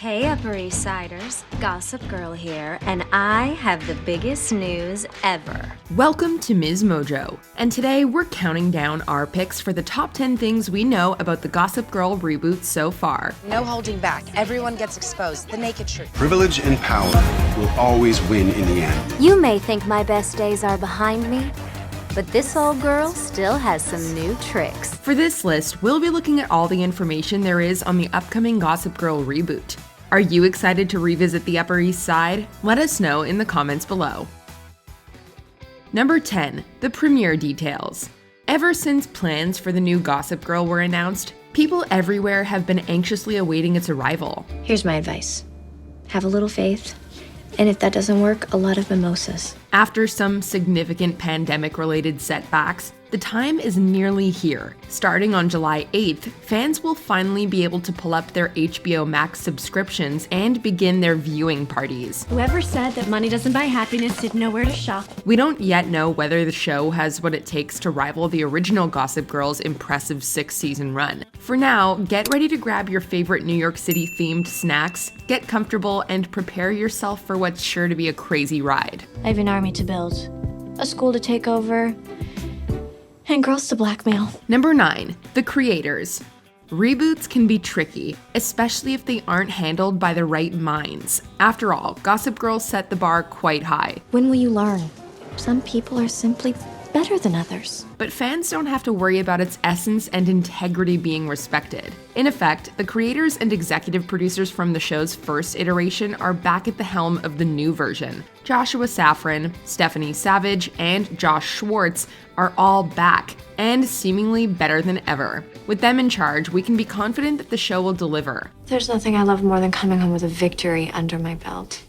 Hey Upper East Siders, Gossip Girl here, and I have the biggest news ever. Welcome to MsMojo, and today we're counting down our picks for the top 10 things we know about the Gossip Girl reboot so far. No holding back. Everyone gets exposed. The naked truth. Privilege and power will always win in the end. You may think my best days are behind me, but this old girl still has some new tricks. For this list, we'll be looking at all the information there is on the upcoming Gossip Girl reboot. Are you excited to revisit the Upper East Side? Let us know in the comments below. Number 10. The premiere details. Ever since plans for the new Gossip Girl were announced, people everywhere have been anxiously awaiting its arrival. Here's my advice. Have a little faith, and if that doesn't work, a lot of mimosas. After some significant pandemic-related setbacks, the time is nearly here. Starting on July 8th, fans will finally be able to pull up their HBO Max subscriptions and begin their viewing parties. Whoever said that money doesn't buy happiness didn't know where to shop. We don't yet know whether the show has what it takes to rival the original Gossip Girl's impressive 6-season run. For now, get ready to grab your favorite New York City-themed snacks, get comfortable, and prepare yourself for what's sure to be a crazy ride. I have an army to build, a school to take over, and girls to blackmail. Number 9. The creators. Reboots can be tricky, especially if they aren't handled by the right minds. After all, Gossip Girl set the bar quite high. When will you learn? Some people are simply better than others. But fans don't have to worry about its essence and integrity being respected. In effect, the creators and executive producers from the show's first iteration are back at the helm of the new version. Joshua Safran, Stephanie Savage, and Josh Schwartz are all back, and seemingly better than ever. With them in charge, we can be confident that the show will deliver. There's nothing I love more than coming home with a victory under my belt.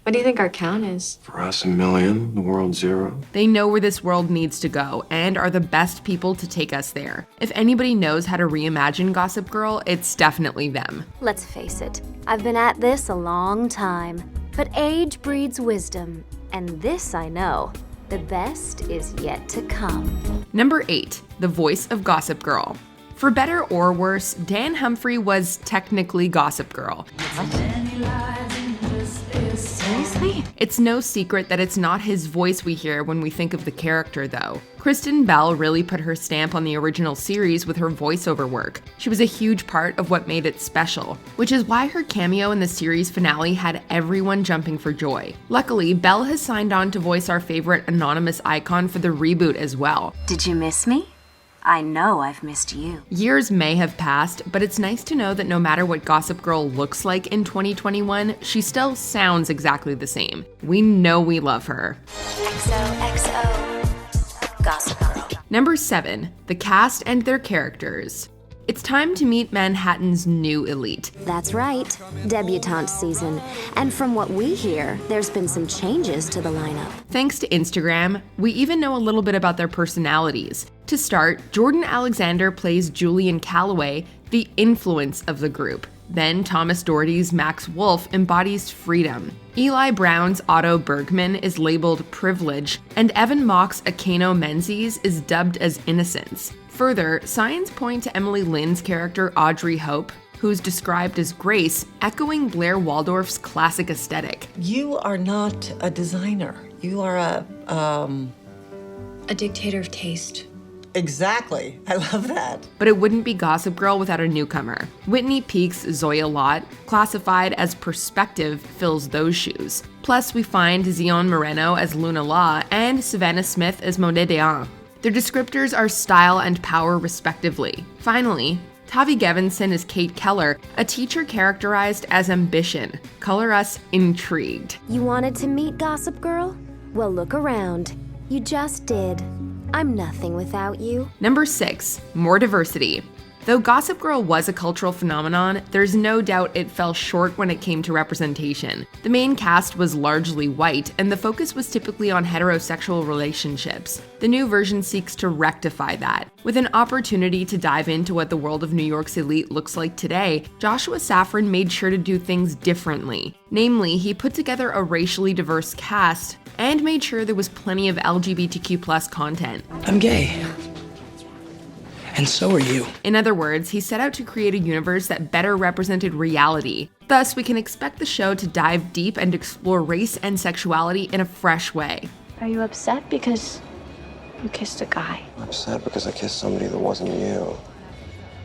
What do you think our count is? For us, 1,000,000, the world 0. They know where this world needs to go and are the best people to take us there. If anybody knows how to reimagine Gossip Girl, it's definitely them. Let's face it, I've been at this a long time, but age breeds wisdom, and this I know. The best is yet to come. Number 8. The voice of Gossip Girl. For better or worse, Dan Humphrey was technically Gossip Girl. Seriously? It's no secret that it's not his voice we hear when we think of the character, though. Kristen Bell really put her stamp on the original series with her voiceover work. She was a huge part of what made it special, which is why her cameo in the series finale had everyone jumping for joy. Luckily, Bell has signed on to voice our favorite anonymous icon for the reboot as well. Did you miss me? I know I've missed you. Years may have passed, but it's nice to know that no matter what Gossip Girl looks like in 2021, she still sounds exactly the same. We know we love her. XOXO, Gossip Girl. Number 7. The cast and their characters. It's time to meet Manhattan's new elite. That's right, debutante season. And from what we hear, there's been some changes to the lineup. Thanks to Instagram, we even know a little bit about their personalities. To start, Jordan Alexander plays Julian Calloway, the influence of the group. Then Thomas Doherty's Max Wolf embodies freedom. Eli Brown's Otto Bergman is labeled privilege, and Evan Mock's Akeno Menzies is dubbed as innocence. Further, signs point to Emily Lynn's character Audrey Hope, who's described as Grace, echoing Blair Waldorf's classic aesthetic. You are not a designer. You are a dictator of taste. Exactly. I love that. But it wouldn't be Gossip Girl without a newcomer. Whitney Peak's Zoya Lott, classified as Perspective, fills those shoes. Plus, we find Zion Moreno as Luna Law and Savannah Smith as Monet Dean. Their descriptors are style and power respectively. Finally, Tavi Gevinson is Kate Keller, a teacher characterized as ambition. Color us intrigued. You wanted to meet Gossip Girl? Well, look around. You just did. I'm nothing without you. Number 6. More diversity. Though Gossip Girl was a cultural phenomenon, there's no doubt it fell short when it came to representation. The main cast was largely white, and the focus was typically on heterosexual relationships. The new version seeks to rectify that. With an opportunity to dive into what the world of New York's elite looks like today, Joshua Safran made sure to do things differently. Namely, he put together a racially diverse cast and made sure there was plenty of LGBTQ+ content. I'm gay. And so are you. In other words, he set out to create a universe that better represented reality. Thus, we can expect the show to dive deep and explore race and sexuality in a fresh way. Are you upset because you kissed a guy? I'm upset because I kissed somebody that wasn't you.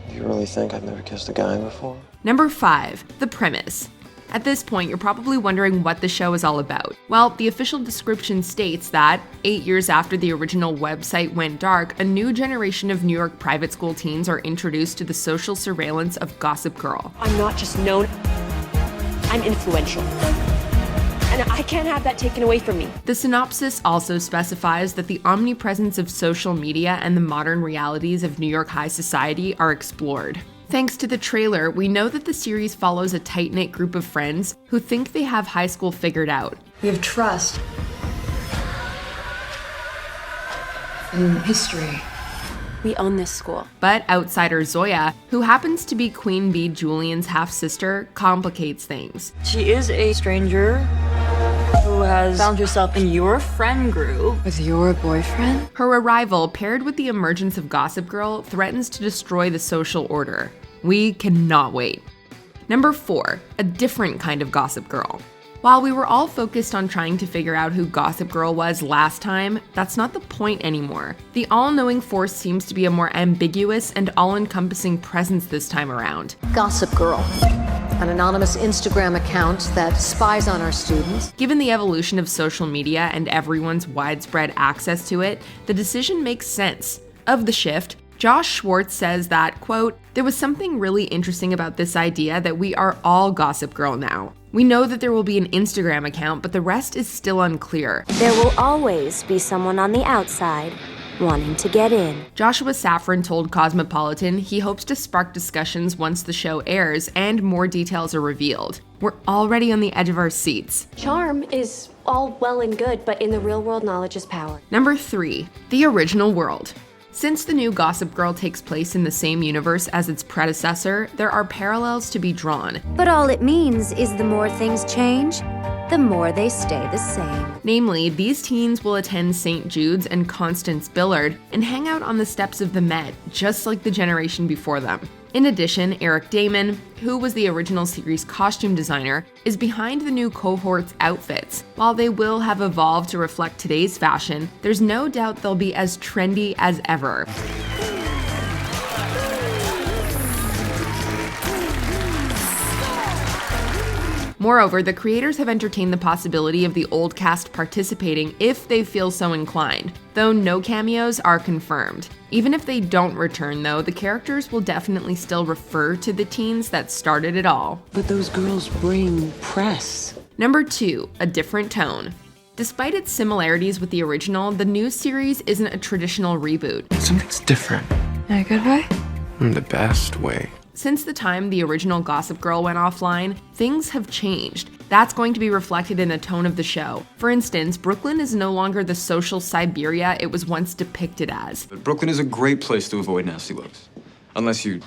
Do you really think I've never kissed a guy before? Number 5, the premise. At this point, you're probably wondering what the show is all about. Well, the official description states that 8 years after the original website went dark, a new generation of New York private school teens are introduced to the social surveillance of Gossip Girl. I'm not just known, I'm influential. And I can't have that taken away from me. The synopsis also specifies that the omnipresence of social media and the modern realities of New York high society are explored. Thanks to the trailer, we know that the series follows a tight-knit group of friends who think they have high school figured out. We have trust in history. We own this school. But outsider Zoya, who happens to be Queen Bee Julian's half-sister, complicates things. She is a stranger who has found herself in your friend group. With your boyfriend? Her arrival, paired with the emergence of Gossip Girl, threatens to destroy the social order. We cannot wait. Number 4, a different kind of Gossip Girl. While we were all focused on trying to figure out who Gossip Girl was last time, that's not the point anymore. The all-knowing force seems to be a more ambiguous and all-encompassing presence this time around. Gossip Girl, an anonymous Instagram account that spies on our students. Given the evolution of social media and everyone's widespread access to it, the decision makes sense. Of the shift, Josh Schwartz says that, quote, "There was something really interesting about this idea that we are all Gossip Girl now. We know that there will be an Instagram account, but the rest is still unclear. There will always be someone on the outside wanting to get in." Joshua Safran told Cosmopolitan he hopes to spark discussions once the show airs and more details are revealed. We're already on the edge of our seats. Charm is all well and good, but in the real world, knowledge is power. Number 3, the original world. Since the new Gossip Girl takes place in the same universe as its predecessor, there are parallels to be drawn. But all it means is the more things change, the more they stay the same. Namely, these teens will attend St. Jude's and Constance Billard and hang out on the steps of the Met, just like the generation before them. In addition, Eric Damon, who was the original series costume designer, is behind the new cohort's outfits. While they will have evolved to reflect today's fashion, there's no doubt they'll be as trendy as ever. Moreover, the creators have entertained the possibility of the old cast participating if they feel so inclined, though no cameos are confirmed. Even if they don't return, though, the characters will definitely still refer to the teens that started it all. But those girls bring press. Number 2, a different tone. Despite its similarities with the original, the new series isn't a traditional reboot. Something's different. In a good way? In the best way. Since the time the original Gossip Girl went offline, things have changed. That's going to be reflected in the tone of the show. For instance, Brooklyn is no longer the social Siberia it was once depicted as. But Brooklyn is a great place to avoid nasty looks. Unless you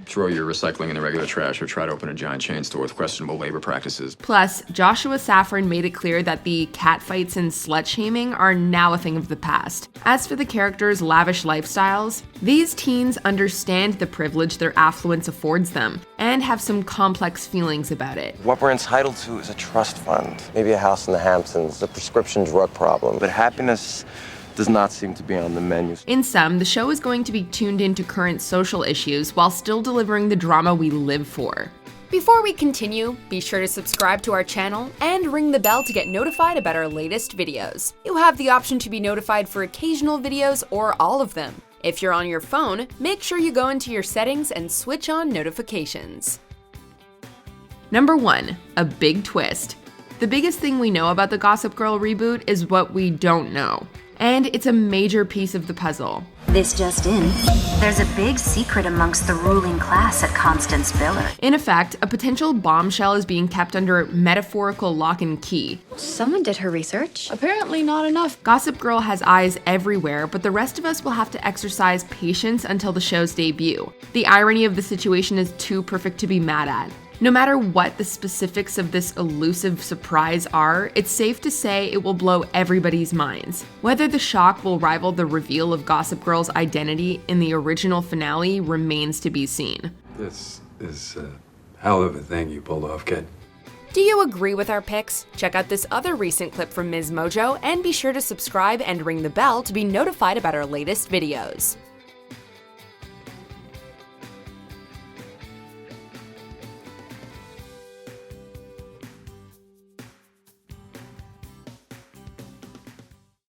throw your recycling in the regular trash or try to open a giant chain store with questionable labor practices. Plus, Joshua Safran made it clear that the catfights and slut-shaming are now a thing of the past. As for the characters' lavish lifestyles, these teens understand the privilege their affluence affords them, and have some complex feelings about it. What we're entitled to is a trust fund, maybe a house in the Hamptons, a prescription drug problem. But happiness does not seem to be on the menu. In sum, the show is going to be tuned into current social issues while still delivering the drama we live for. Before we continue, be sure to subscribe to our channel and ring the bell to get notified about our latest videos. You have the option to be notified for occasional videos or all of them. If you're on your phone, make sure you go into your settings and switch on notifications. Number 1, a big twist. The biggest thing we know about the Gossip Girl reboot is what we don't know. And it's a major piece of the puzzle. This just in, there's a big secret amongst the ruling class at Constance Billard. In effect, a potential bombshell is being kept under metaphorical lock and key. Someone did her research. Apparently not enough. Gossip Girl has eyes everywhere, but the rest of us will have to exercise patience until the show's debut. The irony of the situation is too perfect to be mad at. No matter what the specifics of this elusive surprise are, it's safe to say it will blow everybody's minds. Whether the shock will rival the reveal of Gossip Girl's identity in the original finale remains to be seen. This is Hell of a thing you pulled off, kid. Do you agree with our picks? Check out this other recent clip from MsMojo and be sure to subscribe and ring the bell to be notified about our latest videos.